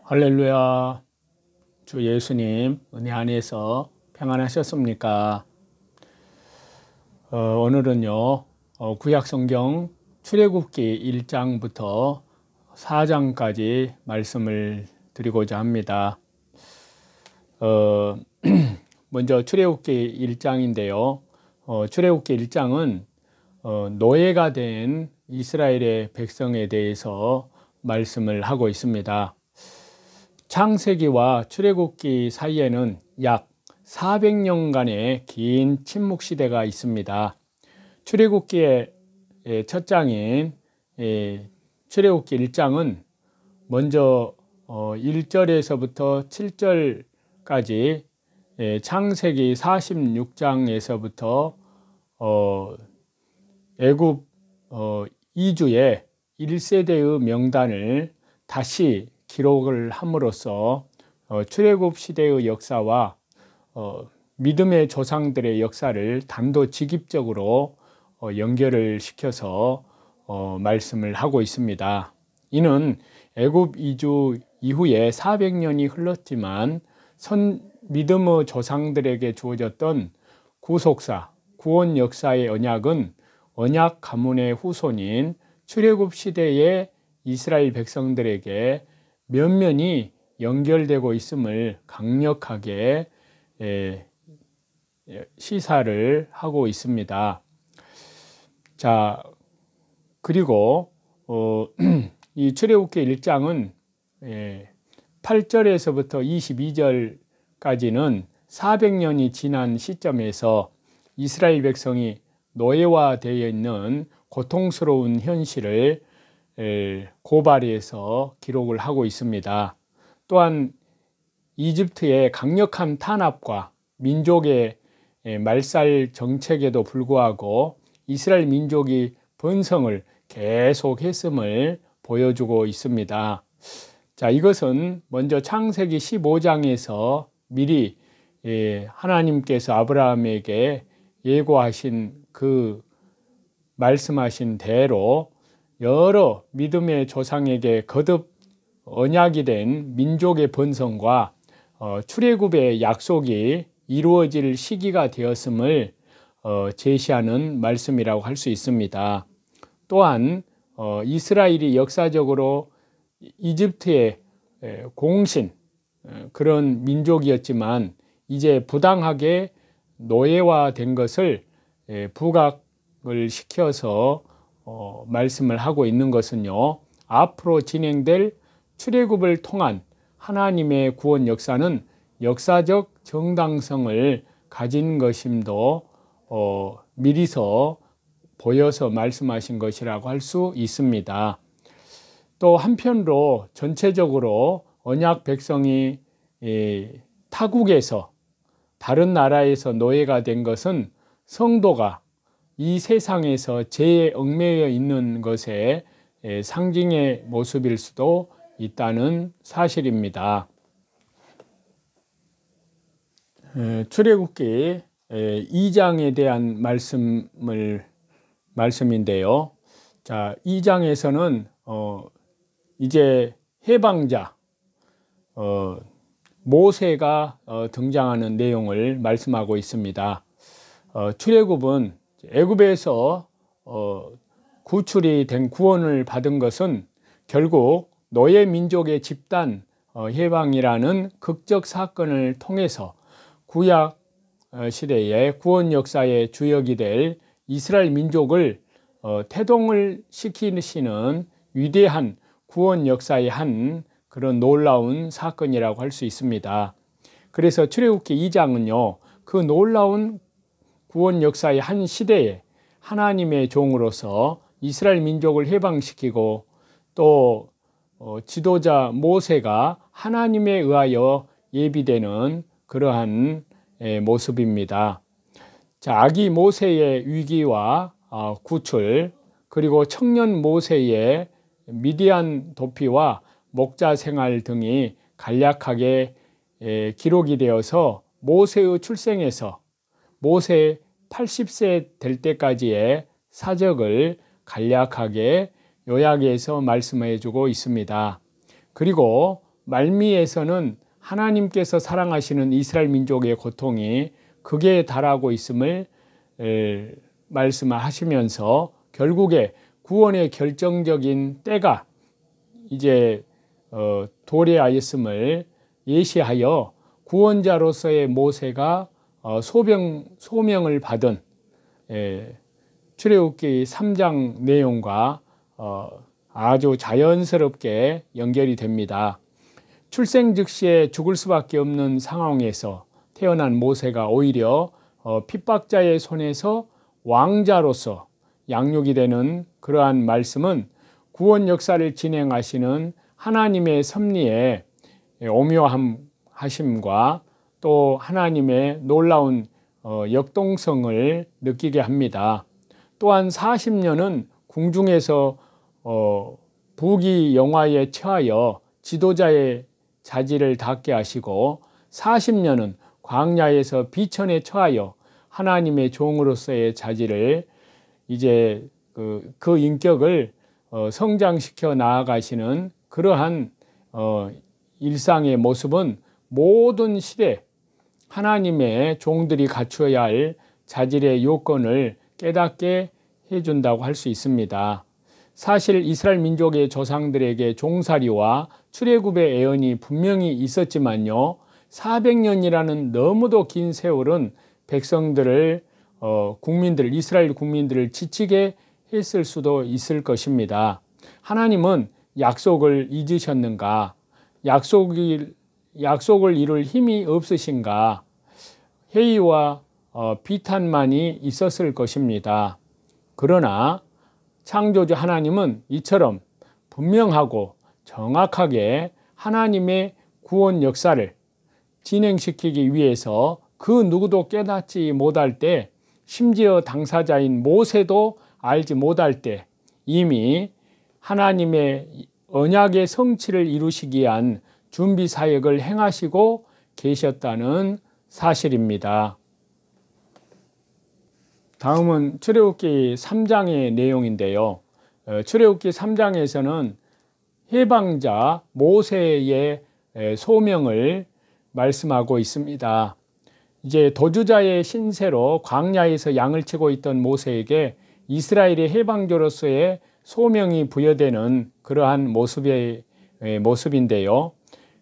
할렐루야. 주 예수님 은혜 안에서 평안하셨습니까? 오늘은요 구약성경 출애굽기 1장부터 4장까지 말씀을 드리고자 합니다. 먼저 출애굽기 1장인데요 출애굽기 1장은 노예가 된 이스라엘의 백성에 대해서 말씀을 하고 있습니다. 창세기와 출애굽기 사이에는 약 400년간의 긴 침묵 시대가 있습니다. 출애굽기의 첫 장인 출애굽기 1장은 먼저 1절에서부터 7절까지 창세기 46장에서부터 애굽 이주의 1세대의 명단을 다시 기록을 함으로써 출애굽 시대의 역사와 믿음의 조상들의 역사를 단도직입적으로 연결을 시켜서 말씀을 하고 있습니다. 이는 애굽 이주 이후에 400년이 흘렀지만 믿음의 조상들에게 주어졌던 구속사, 구원 역사의 언약은 언약 가문의 후손인 출애굽 시대의 이스라엘 백성들에게 면면이 연결되고 있음을 강력하게 시사를 하고 있습니다. 자, 그리고 이 출애굽기 1장은 8절에서부터 22절까지는 400년이 지난 시점에서 이스라엘 백성이 노예화되어 있는 고통스러운 현실을 고발해서 기록을 하고 있습니다. 또한 이집트의 강력한 탄압과 민족의 말살 정책에도 불구하고 이스라엘 민족이 번성을 계속했음을 보여주고 있습니다. 자, 이것은 먼저 창세기 15장에서 미리 하나님께서 아브라함에게 예고하신 그 말씀하신 대로 여러 믿음의 조상에게 거듭 언약이 된 민족의 번성과 출애굽의 약속이 이루어질 시기가 되었음을 제시하는 말씀이라고 할 수 있습니다. 또한 이스라엘이 역사적으로 이집트의 공신 그런 민족이었지만 이제 부당하게 노예화된 것을 부각을 시켜서 말씀을 하고 있는 것은요, 앞으로 진행될 출애굽을 통한 하나님의 구원 역사는 역사적 정당성을 가진 것임도 미리서 보여서 말씀하신 것이라고 할 수 있습니다. 또 한편으로 전체적으로 언약 백성이 타국에서 다른 나라에서 노예가 된 것은 성도가 이 세상에서 죄에 얽매여 있는 것의 상징의 모습일 수도 있다는 사실입니다. 출애굽기 2장에 대한 말씀인데요. 자, 2장에서는 이제 해방자 모세가 등장하는 내용을 말씀하고 있습니다. 출애굽은 애굽에서 구출이 된 구원을 받은 것은 결국 노예 민족의 집단 해방이라는 극적 사건을 통해서 구약 시대의 구원 역사의 주역이 될 이스라엘 민족을 태동을 시키시는 위대한 구원 역사의 한 그런 놀라운 사건이라고 할 수 있습니다. 그래서 출애굽기 2장은요 그 놀라운 구원 역사의 한 시대에 하나님의 종으로서 이스라엘 민족을 해방시키고 또 지도자 모세가 하나님에 의하여 예비되는 그러한 모습입니다. 자, 아기 모세의 위기와 구출, 그리고 청년 모세의 미디안 도피와 목자 생활 등이 간략하게 기록이 되어서 모세의 출생에서 모세 80세 될 때까지의 사적을 간략하게 요약해서 말씀해 주고 있습니다. 그리고 말미에서는 하나님께서 사랑하시는 이스라엘 민족의 고통이 극에 달하고 있음을 말씀하시면서 결국에 구원의 결정적인 때가 이제 도래하였음을 예시하여 구원자로서의 모세가 소명을 받은 출애굽기 3장 내용과 아주 자연스럽게 연결이 됩니다. 출생 즉시에 죽을 수밖에 없는 상황에서 태어난 모세가 오히려 핍박자의 손에서 왕자로서 양육이 되는 그러한 말씀은 구원 역사를 진행하시는 하나님의 섭리의 오묘하심과 또 하나님의 놀라운 역동성을 느끼게 합니다. 또한 40년은 궁중에서 부귀영화에 처하여 지도자의 자질을 닦게 하시고 40년은 광야에서 비천에 처하여 하나님의 종으로서의 자질을 이제 그 인격을 성장시켜 나아가시는 그러한 일상의 모습은 모든 시대 하나님의 종들이 갖추어야 할 자질의 요건을 깨닫게 해준다고 할 수 있습니다. 사실 이스라엘 민족의 조상들에게 종살이와 출애굽의 애언이 분명히 있었지만요, 400년이라는 너무도 긴 세월은 백성들을 이스라엘 국민들을 지치게 했을 수도 있을 것입니다. 하나님은 약속을 잊으셨는가? 약속을 이룰 힘이 없으신가? 회의와 비탄만이 있었을 것입니다. 그러나 창조주 하나님은 이처럼 분명하고 정확하게 하나님의 구원 역사를 진행시키기 위해서 그 누구도 깨닫지 못할 때, 심지어 당사자인 모세도 알지 못할 때 이미 하나님의 언약의 성취를 이루시기 위한 준비 사역을 행하시고 계셨다는 사실입니다. 다음은 출애굽기 3장의 내용인데요. 출애굽기 3장에서는 해방자 모세의 소명을 말씀하고 있습니다. 이제 도주자의 신세로 광야에서 양을 치고 있던 모세에게 이스라엘의 해방자로서의 소명이 부여되는 그러한 모습인데요.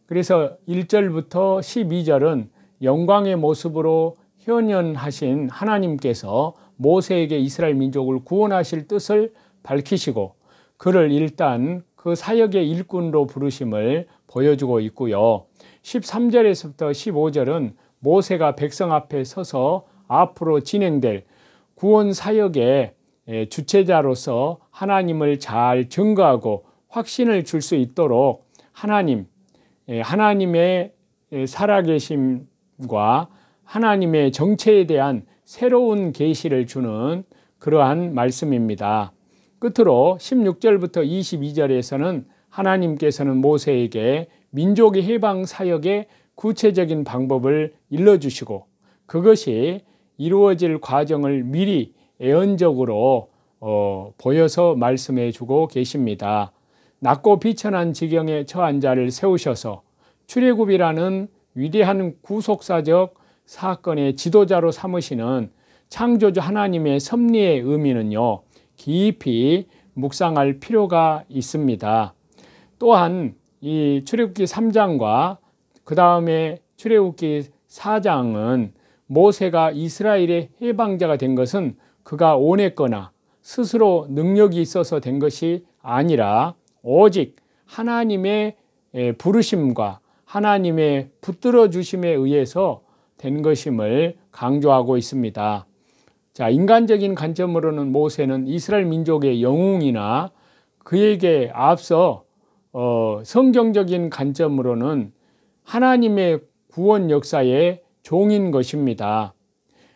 그래서 1절부터 12절은 영광의 모습으로 현현하신 하나님께서 모세에게 이스라엘 민족을 구원하실 뜻을 밝히시고 그를 일단 그 사역의 일꾼으로 부르심을 보여주고 있고요. 13절에서부터 15절은 모세가 백성 앞에 서서 앞으로 진행될 구원 사역의 주체자로서 하나님을 잘 증거하고 확신을 줄 수 있도록 하나님의 살아계심과 하나님의 정체에 대한 새로운 계시를 주는 그러한 말씀입니다. 끝으로 16절부터 22절에서는 하나님께서는 모세에게 민족의 해방 사역의 구체적인 방법을 일러주시고 그것이 이루어질 과정을 미리 예언적으로 보여서 말씀해 주고 계십니다. 낮고 비천한 지경에 처한 자를 세우셔서 출애굽이라는 위대한 구속사적 사건의 지도자로 삼으시는 창조주 하나님의 섭리의 의미는요, 깊이 묵상할 필요가 있습니다. 또한 이 출애굽기 3장과 그 다음에 출애굽기 4장은 모세가 이스라엘의 해방자가 된 것은 그가 원했거나 스스로 능력이 있어서 된 것이 아니라 오직 하나님의 부르심과 하나님의 붙들어 주심에 의해서 된 것임을 강조하고 있습니다. 자, 인간적인 관점으로는 모세는 이스라엘 민족의 영웅이나 그에게 앞서 성경적인 관점으로는 하나님의 구원 역사의 종인 것입니다.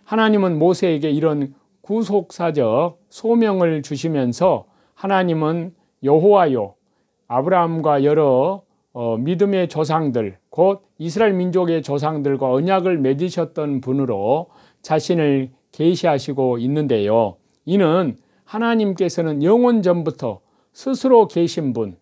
하나님은 모세에게 이런 구속사적 소명을 주시면서 하나님은 여호와요 아브라함과 여러 믿음의 조상들 곧 이스라엘 민족의 조상들과 언약을 맺으셨던 분으로 자신을 계시하시고 있는데요. 이는 하나님께서는 영원 전부터 스스로 계신 분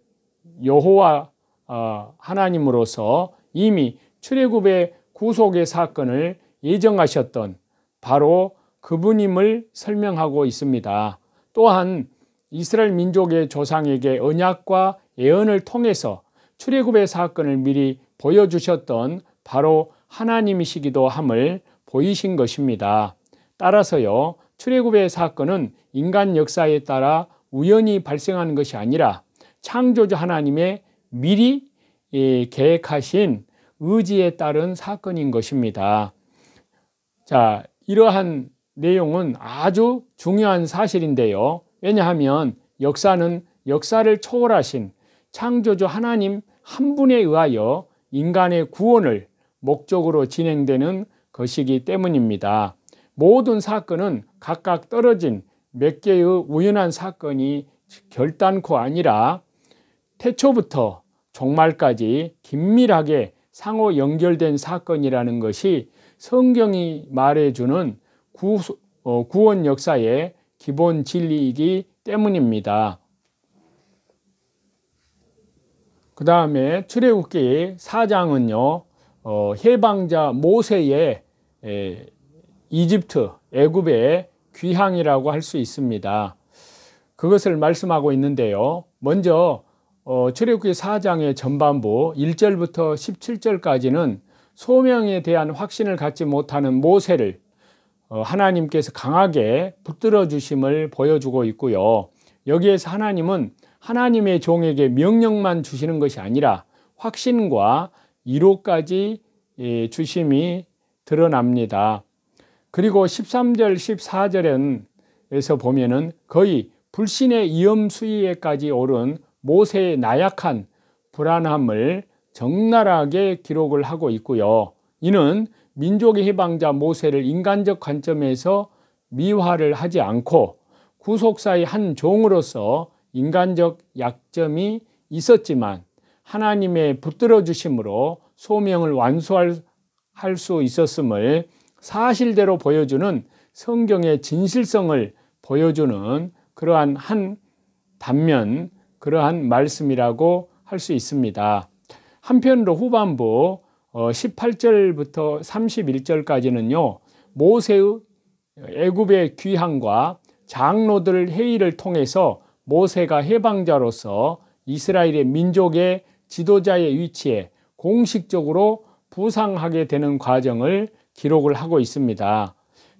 여호와 하나님으로서 이미 출애굽의 구속의 사건을 예정하셨던 바로 그분임을 설명하고 있습니다. 또한 이스라엘 민족의 조상에게 언약과 예언을 통해서 출애굽의 사건을 미리 보여주셨던 바로 하나님이시기도 함을 보이신 것입니다. 따라서요, 출애굽의 사건은 인간 역사에 따라 우연히 발생하는 것이 아니라 창조주 하나님의 미리 계획하신 의지에 따른 사건인 것입니다. 자, 이러한 내용은 아주 중요한 사실인데요. 왜냐하면 역사는 역사를 초월하신 창조주 하나님 한 분에 의하여 인간의 구원을 목적으로 진행되는 것이기 때문입니다. 모든 사건은 각각 떨어진 몇 개의 우연한 사건이 결단코 아니라 태초부터 종말까지 긴밀하게 상호 연결된 사건이라는 것이 성경이 말해주는 구원 역사의 기본 진리이기 때문입니다. 그 다음에 출애굽기 4장은요, 해방자 모세의 이집트, 애굽의 귀향이라고 할 수 있습니다. 그것을 말씀하고 있는데요. 먼저 출애굽기 4장의 전반부 1절부터 17절까지는 소명에 대한 확신을 갖지 못하는 모세를 하나님께서 강하게 붙들어 주심을 보여주고 있고요. 여기에서 하나님은 하나님의 종에게 명령만 주시는 것이 아니라 확신과 위로까지 주심이 드러납니다. 그리고 13절, 14절에서 보면은 거의 불신의 위험 수위에까지 오른 모세의 나약한 불안함을 적나라하게 기록을 하고 있고요. 이는 민족의 해방자 모세를 인간적 관점에서 미화를 하지 않고 구속사의 한 종으로서 인간적 약점이 있었지만 하나님의 붙들어 주심으로 소명을 완수할 수 있었음을 사실대로 보여주는 성경의 진실성을 보여주는 그러한 한 단면, 그러한 말씀이라고 할 수 있습니다. 한편으로 후반부 18절부터 31절까지는요, 모세의 애굽의 귀향과 장로들 회의를 통해서 모세가 해방자로서 이스라엘의 민족의 지도자의 위치에 공식적으로 부상하게 되는 과정을 기록을 하고 있습니다.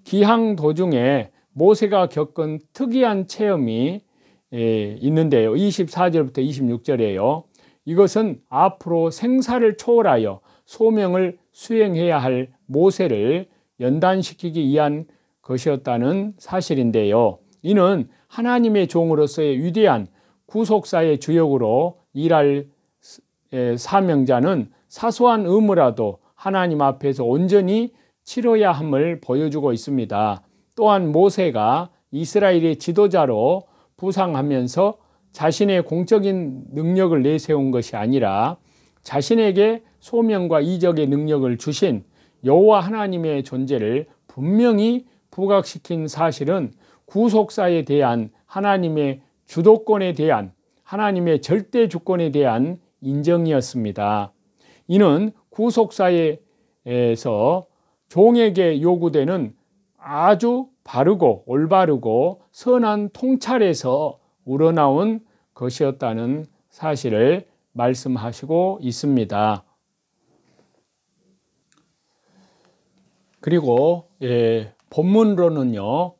귀향 도중에 모세가 겪은 특이한 체험이 있는데요. 24절부터 26절이에요. 이것은 앞으로 생사를 초월하여 소명을 수행해야 할 모세를 연단시키기 위한 것이었다는 사실인데요. 이는 하나님의 종으로서의 위대한 구속사의 주역으로 일할 사명자는 사소한 의무라도 하나님 앞에서 온전히 치러야 함을 보여주고 있습니다. 또한 모세가 이스라엘의 지도자로 부상하면서 자신의 공적인 능력을 내세운 것이 아니라 자신에게 소명과 이적의 능력을 주신 여호와 하나님의 존재를 분명히 부각시킨 사실은 구속사에 대한 하나님의 주도권에 대한 하나님의 절대 주권에 대한 인정이었습니다. 이는 구속사에서 종에게 요구되는 아주 바르고 올바르고 선한 통찰에서 우러나온 것이었다는 사실을 말씀하시고 있습니다. 그리고 본문으로는요,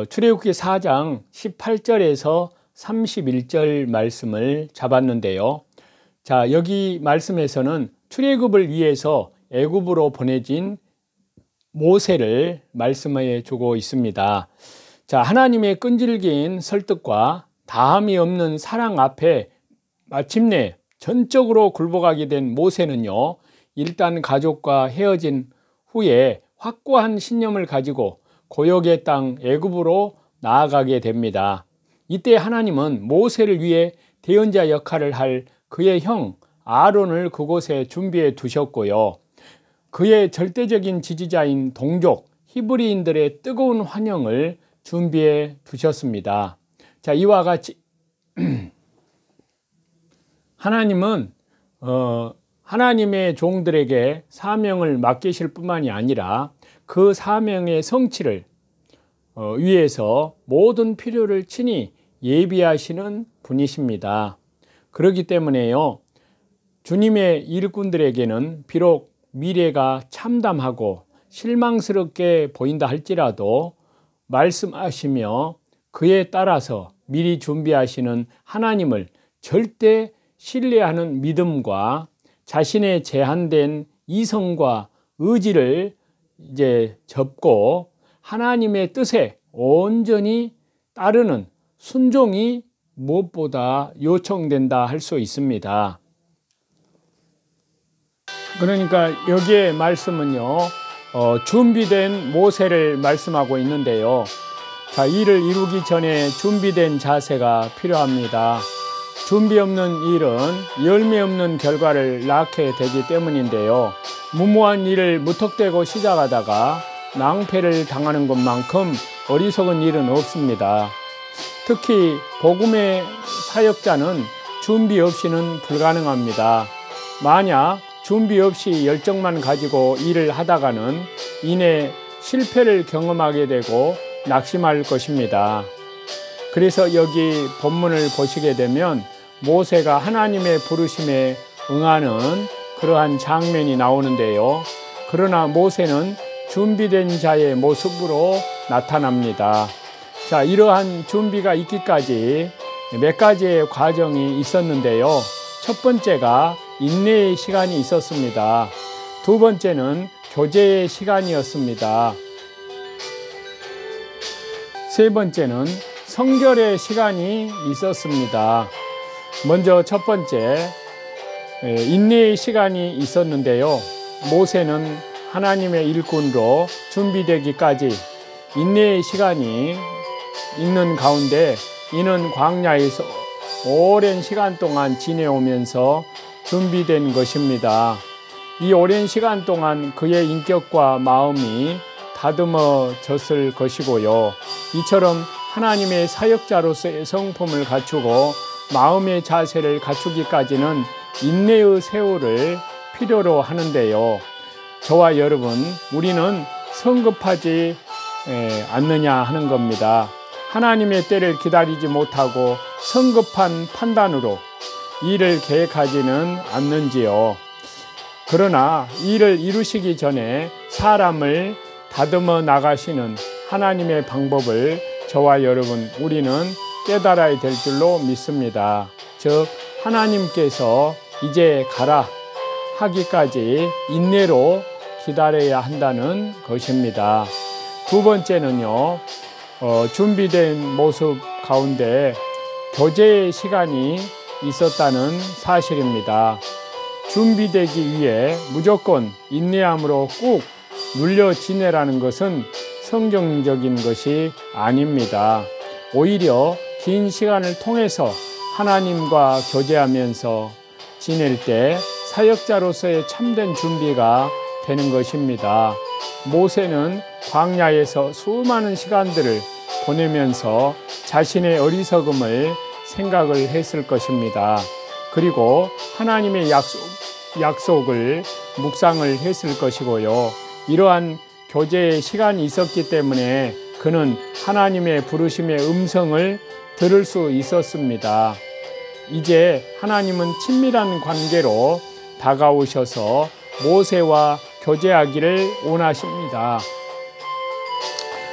출애굽기 4장 18절에서 31절 말씀을 잡았는데요. 자, 여기 말씀에서는 출애굽을 위해서 애굽으로 보내진 모세를 말씀해 주고 있습니다. 자, 하나님의 끈질긴 설득과 다함이 없는 사랑 앞에 마침내 전적으로 굴복하게 된 모세는요, 일단 가족과 헤어진 후에 확고한 신념을 가지고 고역의 땅 애굽으로 나아가게 됩니다. 이때 하나님은 모세를 위해 대언자 역할을 할 그의 형 아론을 그곳에 준비해 두셨고요. 그의 절대적인 지지자인 동족 히브리인들의 뜨거운 환영을 준비해 두셨습니다. 자, 이와 같이 하나님은 하나님의 종들에게 사명을 맡기실 뿐만이 아니라 그 사명의 성취를 위해서 모든 필요를 친히 예비하시는 분이십니다. 그렇기 때문에요, 주님의 일꾼들에게는 비록 미래가 참담하고 실망스럽게 보인다 할지라도 말씀하시며 그에 따라서 미리 준비하시는 하나님을 절대 신뢰하는 믿음과 자신의 제한된 이성과 의지를 이제 접고 하나님의 뜻에 온전히 따르는 순종이 무엇보다 요청된다 할 수 있습니다. 그러니까 여기에 말씀은요, 준비된 모세를 말씀하고 있는데요. 자, 이를 이루기 전에 준비된 자세가 필요합니다. 준비 없는 일은 열매 없는 결과를 낳게 되기 때문인데요. 무모한 일을 무턱대고 시작하다가 낭패를 당하는 것만큼 어리석은 일은 없습니다. 특히 복음의 사역자는 준비 없이는 불가능합니다. 만약 준비 없이 열정만 가지고 일을 하다가는 이내 실패를 경험하게 되고 낙심할 것입니다. 그래서 여기 본문을 보시게 되면 모세가 하나님의 부르심에 응하는 그러한 장면이 나오는데요. 그러나 모세는 준비된 자의 모습으로 나타납니다. 자, 이러한 준비가 있기까지 몇 가지의 과정이 있었는데요. 첫 번째가 인내의 시간이 있었습니다. 두 번째는 교제의 시간이었습니다. 세 번째는 성결의 시간이 있었습니다. 먼저 첫 번째, 인내의 시간이 있었는데요. 모세는 하나님의 일꾼으로 준비되기까지 인내의 시간이 있는 가운데 이는 광야에서 오랜 시간 동안 지내오면서 준비된 것입니다. 이 오랜 시간 동안 그의 인격과 마음이 다듬어졌을 것이고요. 이처럼 하나님의 사역자로서의 성품을 갖추고 마음의 자세를 갖추기까지는 인내의 세월을 필요로 하는데요. 저와 여러분, 우리는 성급하지 않느냐 하는 겁니다. 하나님의 때를 기다리지 못하고 성급한 판단으로 일을 계획하지는 않는지요. 그러나 일을 이루시기 전에 사람을 다듬어 나가시는 하나님의 방법을 저와 여러분, 우리는 깨달아야 될 줄로 믿습니다. 즉, 하나님께서 이제 가라 하기까지 인내로 기다려야 한다는 것입니다. 두 번째는요, 준비된 모습 가운데 교제의 시간이 있었다는 사실입니다. 준비되기 위해 무조건 인내함으로 꾹 눌려 지내라는 것은 성경적인 것이 아닙니다. 오히려 긴 시간을 통해서 하나님과 교제하면서 지낼 때 사역자로서의 참된 준비가 되는 것입니다. 모세는 광야에서 수많은 시간들을 보내면서 자신의 어리석음을 생각을 했을 것입니다. 그리고 하나님의 약속을 묵상을 했을 것이고요. 이러한 교제의 시간이 있었기 때문에 그는 하나님의 부르심의 음성을 들을 수 있었습니다. 이제 하나님은 친밀한 관계로 다가오셔서 모세와 교제하기를 원하십니다.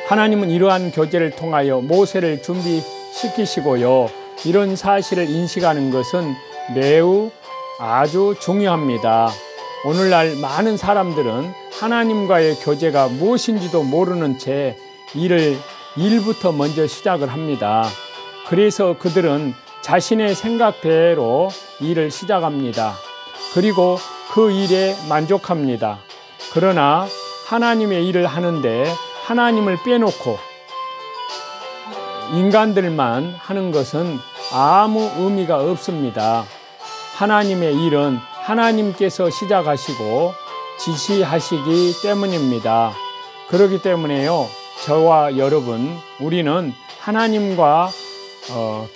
하나님은 이러한 교제를 통하여 모세를 준비시키시고요. 이런 사실을 인식하는 것은 매우 아주 중요합니다. 오늘날 많은 사람들은 하나님과의 교제가 무엇인지도 모르는 채 일부터 먼저 시작을 합니다. 그래서 그들은 자신의 생각대로 일을 시작합니다. 그리고 그 일에 만족합니다. 그러나 하나님의 일을 하는데 하나님을 빼놓고 인간들만 하는 것은 아무 의미가 없습니다. 하나님의 일은 하나님께서 시작하시고 지시하시기 때문입니다. 그렇기 때문에요, 저와 여러분, 우리는 하나님과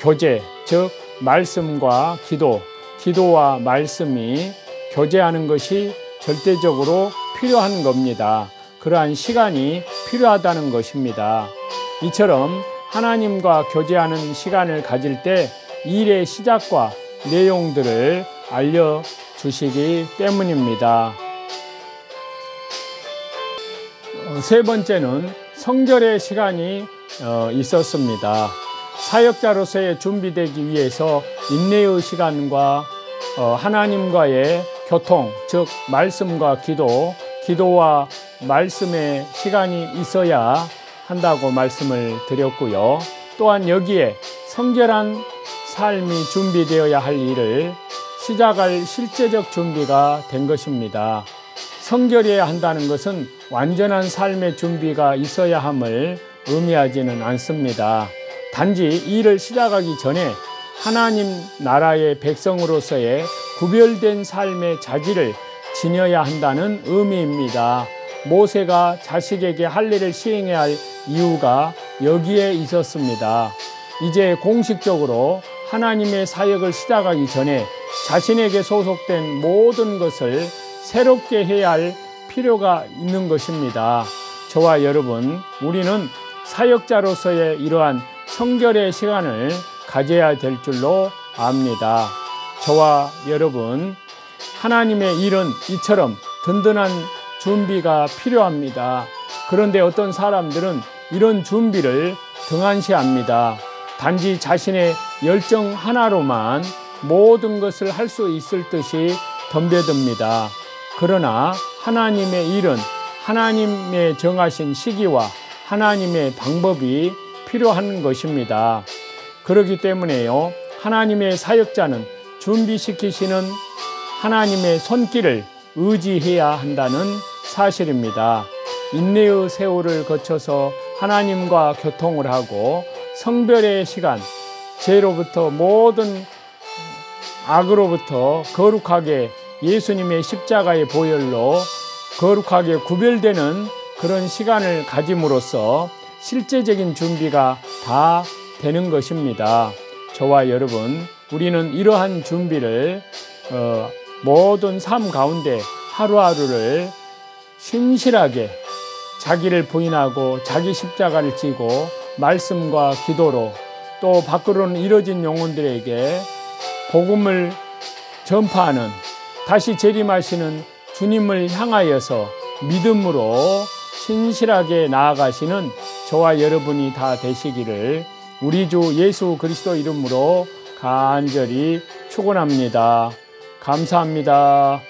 교제, 즉 말씀과 기도, 기도와 말씀이 교제하는 것이 절대적으로 필요한 겁니다. 그러한 시간이 필요하다는 것입니다. 이처럼 하나님과 교제하는 시간을 가질 때 일의 시작과 내용들을 알려주시기 때문입니다. 세 번째는 성결의 시간이 있었습니다. 사역자로서의 준비되기 위해서 인내의 시간과 하나님과의 교통, 즉 말씀과 기도와 말씀의 시간이 있어야 한다고 말씀을 드렸고요. 또한 여기에 성결한 삶이 준비되어야 할 일을 시작할 실제적 준비가 된 것입니다. 성결해야 한다는 것은 완전한 삶의 준비가 있어야 함을 의미하지는 않습니다. 단지 일을 시작하기 전에 하나님 나라의 백성으로서의 구별된 삶의 자질을 지녀야 한다는 의미입니다. 모세가 자식에게 할 일을 시행해야 할 이유가 여기에 있었습니다. 이제 공식적으로 하나님의 사역을 시작하기 전에 자신에게 소속된 모든 것을 새롭게 해야 할 필요가 있는 것입니다. 저와 여러분, 우리는 사역자로서의 이러한 성결의 시간을 가져야 될 줄로 압니다. 저와 여러분, 하나님의 일은 이처럼 든든한 준비가 필요합니다. 그런데 어떤 사람들은 이런 준비를 등한시합니다. 단지 자신의 열정 하나로만 모든 것을 할 수 있을 듯이 덤벼듭니다. 그러나 하나님의 일은 하나님의 정하신 시기와 하나님의 방법이 필요한 것입니다. 그렇기 때문에요, 하나님의 사역자는 준비시키시는 하나님의 손길을 의지해야 한다는 사실입니다. 인내의 세월을 거쳐서 하나님과 교통을 하고 성별의 시간, 죄로부터 모든 악으로부터 거룩하게 예수님의 십자가의 보혈로 거룩하게 구별되는 그런 시간을 가짐으로써 실제적인 준비가 다 되는 것입니다. 저와 여러분, 우리는 이러한 준비를 모든 삶 가운데 하루하루를 신실하게 자기를 부인하고 자기 십자가를 지고 말씀과 기도로, 또 밖으로는 이뤄진 영혼들에게 복음을 전파하는, 다시 재림하시는 주님을 향하여서 믿음으로 신실하게 나아가시는 저와 여러분이 다 되시기를 우리 주 예수 그리스도 이름으로 간절히 축원합니다. 감사합니다.